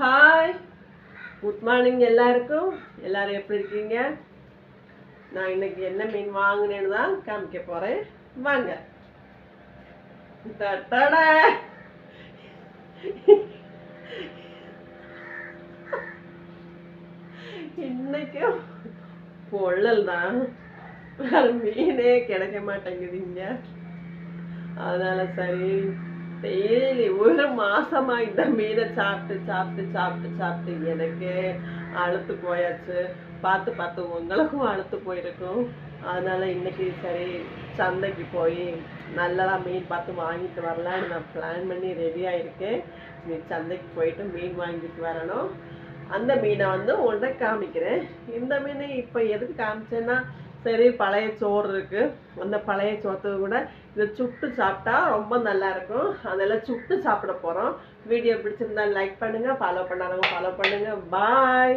Hi, good morning எல்லாருக்கும். எல்லாரும் எப்படி இருக்கீங்க? நான் இன்னைக்கு என்ன மீன் வாங்கினேன்னு தான் காமிக்க போறேன். வாங்க. தட்டடா. இன்னைக்கும் பொள்ளல் தான், வேற மீனே கிடைக்க மாட்டேங்குதுங்க. அதனால சரி, டெய்லி ஒரு மாசமா இந்த மீனை சாப்பிட்டு சாப்பிட்டு சாப்பிட்டு சாப்பிட்டு எனக்கு அழுத்து போயாச்சு. பார்த்து பார்த்து உங்களுக்கும் அழுத்து போயிருக்கும். அதனால இன்னைக்கு சரி, சந்தைக்கு போய் நல்லதா மீன் பார்த்து வாங்கிட்டு வரலான்னு நான் பிளான் பண்ணி ரெடி ஆயிருக்கேன். நீ சந்தைக்கு போயிட்டு மீன் வாங்கிட்டு வரணும். அந்த மீனை வந்து உன்கிட்ட காமிக்கிறேன். இந்த மீன் இப்போ எதுக்கு காமிச்சேன்னா, சரி பழைய சோறு இருக்கு, அந்த பழைய சோத்து கூட இதை சுட்டு சாப்பிட்டா ரொம்ப நல்லா இருக்கும். அதெல்லாம் சுட்டு சாப்பிட போறோம். வீடியோ பிடிச்சிருந்தா லைக் பண்ணுங்க, ஃபாலோ பண்ணாதவங்க ஃபாலோ பண்ணுங்க. பாய்.